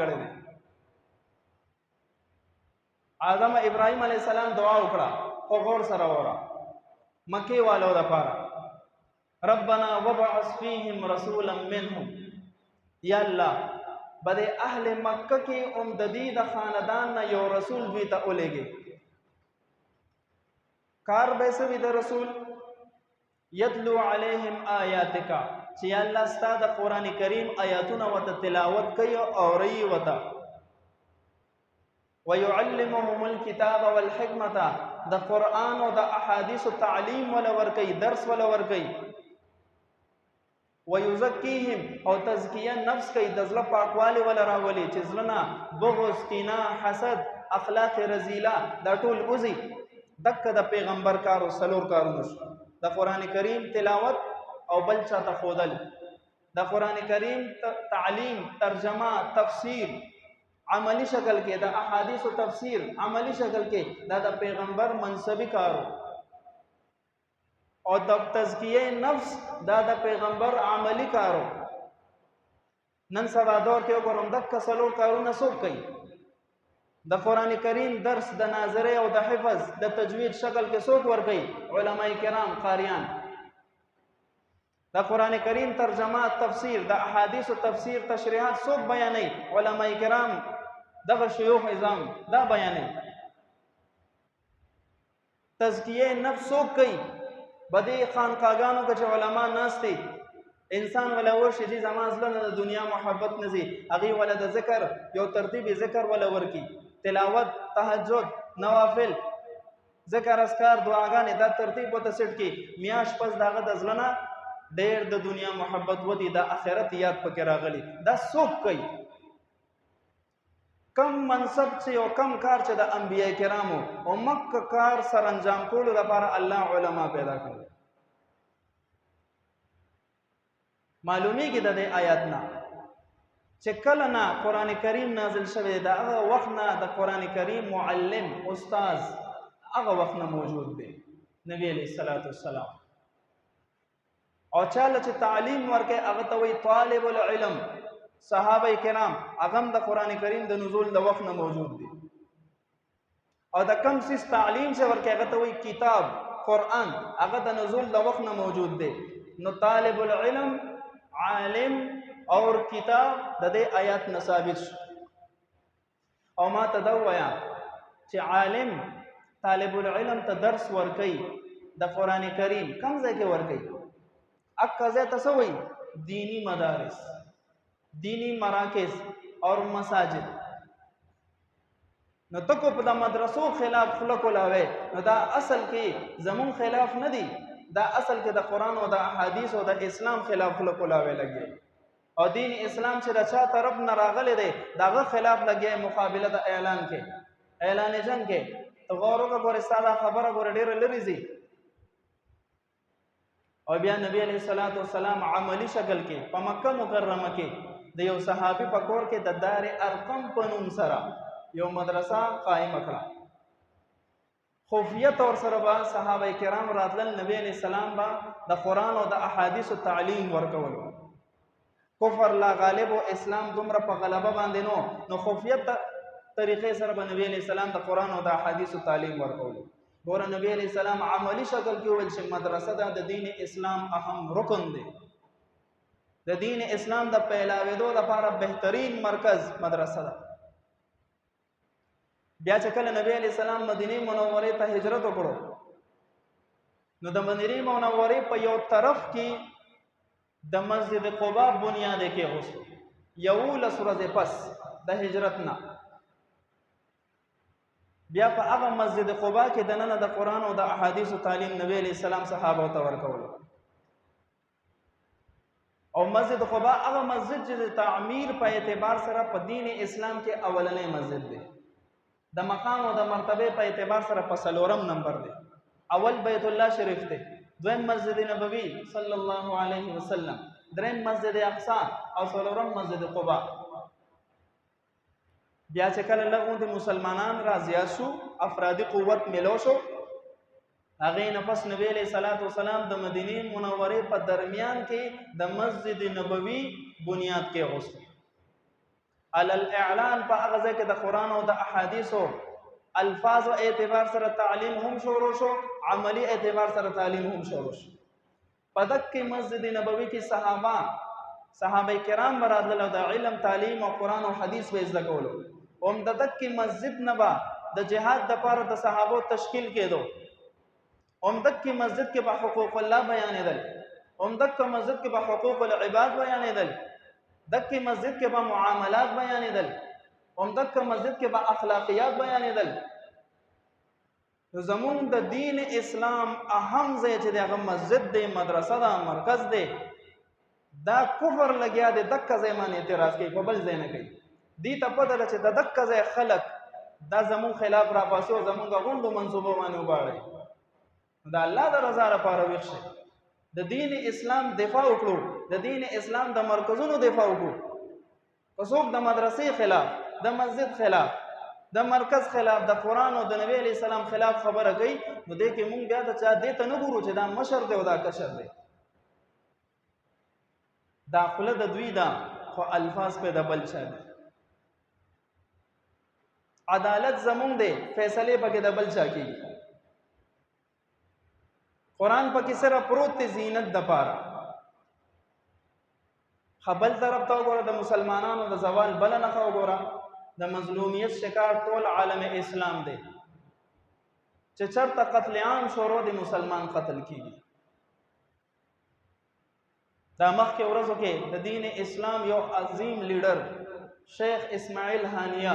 کړی دی. آدم ابراهیم علیه السلام دعا وکړه، خو غور سره وره مکې والو دپاره، ربنا وبعث فیهم رسولا منهم، یا الله بد اهل مکه کې د دې د خاندان نه یو رسول دوی ته ولېږي. کار به څه وي د رسول؟ یتلو علیهم آیاتک، چې الله ستا د قرآن کریم آیاتونه ورته تلاوت کوي او اوري ورته. ويعلمهم الكتاب والحکمة، د قرآن او د احادیث تعلیم ولا ورکوي، درس ولا ورکوي. ويزکیهم، او تزکیه نفس کوي، د زړه پاکوالی ولا راولي، چې زړه نه بغض، کینه، حسد، اخلاق رذیله دا ټول وځي. دکه د پیغمبر کارو سلور کارونه شو: د قرآن کریم تلاوت او بل چاته ښودل، د قرآن کریم تعلیم، ترجمه، تفسیر عملی شکل کې، د احادیث و تفسیر عملی شکل کې، دا د پیغمبر منصبی کارو. او د تزکیه نفس دا د پیغمبر عملی کارو. نن سبا دور کې وګورم دکه سلور کارونه څوک کوي؟ د قرآن کریم درس، د ناظره او د حفظ، د تجوید شکل کې څوک ورکوي؟ علماء کرام، قاریان. د قرآن کریم ترجمه، تفسیر، د احادیث و تفسیر تشریحات څوک بیانوي؟ علماء کرام، دغه شیوخ نظام دا بیانوي. تزکیه نفس څوک کوي؟ بدې خانقاګانو کې چې علما ناست دي، انسان ولا ورشي چې زما زړه نه د دنیا محبت نه ځي، هغې ولا د ذکر یو ترتیب ذکر ولا ورکي، تلاوت، تهجد، نوافل، ذکر، اذکار، دعاګانې، دا ترتیب ورته سیټ کړي. میاشت پس د هغه د زړه نه ډېر د دنیا محبت ودي، د آخرت یاد پکې راغلی. دا څوک کوي؟ کم منصب چې او کم کار چې د انبیاء کرامو او مکه کار سرانجام کولو لپاره الله علما پیدا کړل. معلومیږي د دې آیات نه چې کله نه قرآن کریم نازل شوی، د هغه وخت نه د قرآن کریم معلم، استاذ هغه وخت نه موجود دی، نبی علیه السلام. او چاله چې تعلیم ورکړي هغه ته وایي طالب العلم. صحابه کرام هغه هم د قرآن کریم د نزول د وخت نه موجود دي. او د کم سیس تعلیم چې ورکړي هغه ته وایي کتاب، قرآن، هغه د نزول د وخت نه موجود دی. نو طالب العلم، عالم اور کتاب د دې آیات نه ثابت شو. او ما ته دا ووایه چې عالم طالب العلم ته درس ورکوي د قرآن کریم، کم ځای کې ورکوي؟ اکا ځای ته څه وایي؟ دینی مدارس، دینی مراکز اور مساجد. نو تکو په د مدرسو خلاف خوله کولاوی، نو دا اصل کې زمون خلاف نه دی، دا اصل کې د قرآن او د احادیث او د اسلام خلاف خوله کولاوی لګي. او دین اسلام چې د چا طرف نه راغلی دی دغه خلاف لګي، مقابله د اعلان کې، اعلان جنگ کې. ته غور وکړه، ګورې ستا دا خبره ګوره ډېره لرې ځي. او بیا نبی علیه السلام عملی شکل کې په مکه مکرمه کې د یو صحابي په کور کې د دار ارقم په نوم سره یو مدرسه قائمه کړه. خفیه طور سره به صحابه کرام راتلل، نبی علیه السلام به د قرآن او د احادیثو تعلیم ورکولو. کفر لا غالب او اسلام دومره په غلبه باندې نو خفیه طریقې سره به نبی علیه السلام د قرآن او د احادیثو تعلیم ورکولو. ګوره نبی علیه السلام عملی شکل کې وویل چې مدرسه د دین اسلام اهم رکن دی، د دین اسلام د پیلاوېدو لپاره بهترین مرکز مدرسه ده. بیا چې کله نبی علیه السلام مدینه منورې ته هجرت وکړو، نو د مدینه منورې په یو طرف کې د مسجد قباء بنیاد کېښود، 11 ورځې پس د هجرت نه. بیا په هغه مسجد قباء کې دننه د قرآن او د احادیثو تعلیم نبی علیه السلام صحابه ته ورکولو. او مسجد قباء هغه مسجد چې د تعمیر په اعتبار سره په دین اسلام کې اولنی مسجد دی، د مقام او د مرتبه په اعتبار سره په 4م نمبر دی. اول بیت الله شریف دی، دویم مسجد نبوي صلی الله علیه وسلم، دریم مسجد اقصی او 4م مسجد قباء. بیا چې کله لږ مسلمانان را زیات شو، افرادی قوت ملو شو، هغې نه پس نبی علیه السلام د مدینې منورې په درمیان کې د مسجد نبوي بنیاد کېښود. علی الاعلان په هغه ځای کې د قرآن او د احادیثو الفاظ او اعتبار سره تعلیم هم شروع شو، عملی اعتبار سره تعلیم هم شروع شو. په دکې مسجد نبوي کې صحابه کرام برادل او د علم تعلیم او قرآن او حدیث به زده کولو. هم د دکې مسجد نه به د جهاد دپاره د صحابو تشکیل کېدو. هم دکې مسجد کې به حقوق الله بیانېدل، هم دکې مسجد کې به حقوق العباد بیانېدل، دکې مسجد کې به معاملات بیانېدل، هم دکې مسجد کې به اخلاقیات بیانېدل. زمون د دین اسلام اهم ځای چې دغه مسجد دی، مدرسه ده، مرکز دی، دا کفر لګیا دی دکه ځای باندې اعتراض کوي، په بل ځای نه کوي. دې ته پته ده چې د دکه ځای خلک دا زمون خلاف راپاسي او زمونږ غونډو منصوبو باندې وباړي. د الله د رضا لپاره ویښ شي، د دین اسلام دفاع وکړو، د دین اسلام د مرکزونو دفاع وکړو. که څوک د مدرسې خلاف، د مسجد خلاف، د مرکز خلاف، د قرآن او د نبی علیه السلام خلاف خبره کوي، نو دې کې مونږ بیا د چا دې ته نه ګورو چې دا مشر دی او دا کشر دی. دا خوله د دوی ده خو الفاظ په د بل چا دي. عدالت زمونږ دی، فیصلې پکې د بل چا کېږي. قرآن پکې صرف پروت دی زینت دپاره. بل طرف ته وګوره، د مسلمانانو د زوال بله نښه وګوره، د مظلومیت شکار ټول عالم اسلام دی. چې چرته قتل عام شروع د مسلمان قتل کیږي. دا مخکې ورځو کې د دین اسلام یو عظیم لیډر شیخ اسماعیل هانیه